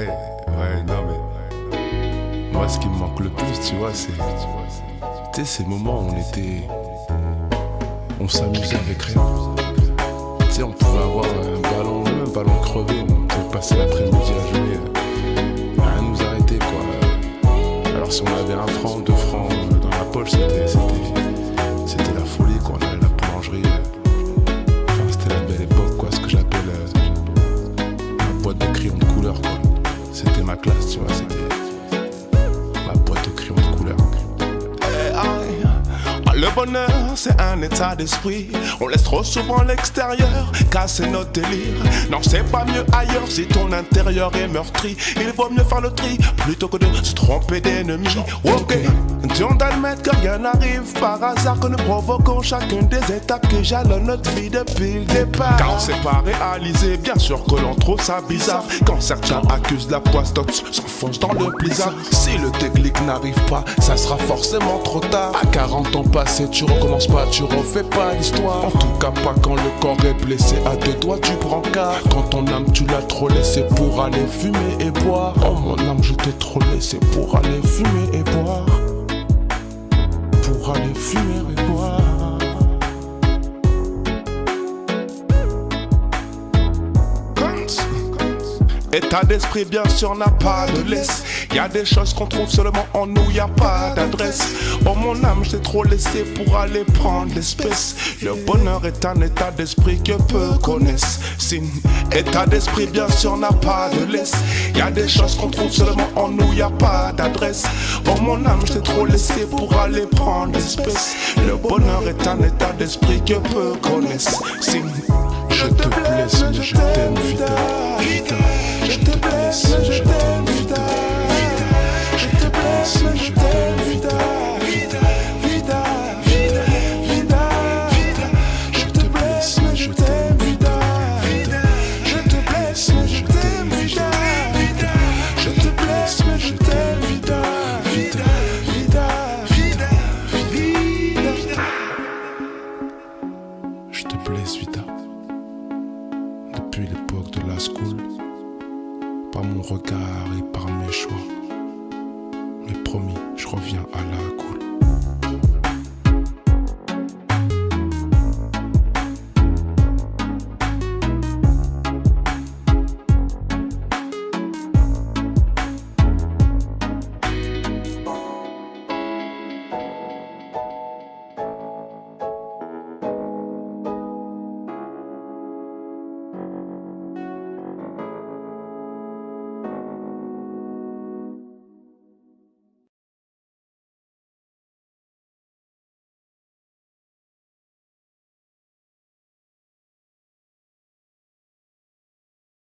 non mais. Moi, ce qui me manque le plus, tu vois, c'est. Tu sais, ces moments où on s'amusait avec rien. Tu sais, on pouvait avoir un ballon, même un ballon crevé, on pouvait passer l'après-midi à jouer. Rien nous arrêter, quoi. Alors, si on avait 1 franc, 2 francs dans la poche, c'était la folie, quoi. On allait à la boulangerie. Enfin, c'était la belle époque, quoi. Ce que j'appelle ma boîte de crayons de couleur, quoi. C'était ma classe, tu vois. C'était ma boîte de crayons de couleur. Le bonheur, c'est un état d'esprit. On laisse trop souvent l'extérieur casser notre délire. Non, c'est pas mieux ailleurs si ton intérieur est meurtri. Il vaut mieux faire le tri plutôt que de se tromper d'ennemis. Ok, tu dois admettre que rien n'arrive par hasard, que nous provoquons chacune des étapes qui jalonnent notre vie depuis le départ. Quand c'est pas réalisé, bien sûr que l'on trouve ça bizarre. Quand certains accusent la poisse, d'autres s'enfoncent dans le blizzard. Si le déclic n'arrive pas, ça sera forcément trop tard. À 40 ans passés, tu recommences pas, tu refais pas l'histoire. En tout cas pas quand le corps est blessé à 2 doigts du brancard. Quand ton âme tu l'as trop laissé pour aller fumer et boire. Oh mon âme je t'ai trop laissé pour aller fumer et boire. Pour aller fumer et boire. État d'esprit bien sûr n'a pas de laisse. Y'a des choses qu'on trouve seulement en nous, y'a pas d'adresse. Oh mon âme, je t'ai trop laissé pour aller prendre l'espèce. Le bonheur est un état d'esprit que peu connaissent. Signe, état d'esprit bien sûr n'a pas de laisse. Y'a des choses qu'on trouve seulement en nous, y'a pas d'adresse. Oh mon âme, je t'ai trop laissé pour aller prendre l'espèce. Le bonheur est un état d'esprit que peu connaissent. Signe, je te blesse, mais je t'aime, Vita. Je te blesse, mais je t'aime, Vita. Je te blesse, mais je t'aime, Vita. Je te blesse, mais je t'aime, Vita. Je te blesse, mais je t'aime, Vita. Je te blesse, mais je t'aime, Vita. Je te blesse, Vita. Depuis l'époque de la school, par mon regard et par mes choix. Mais promis, je reviens à la cool.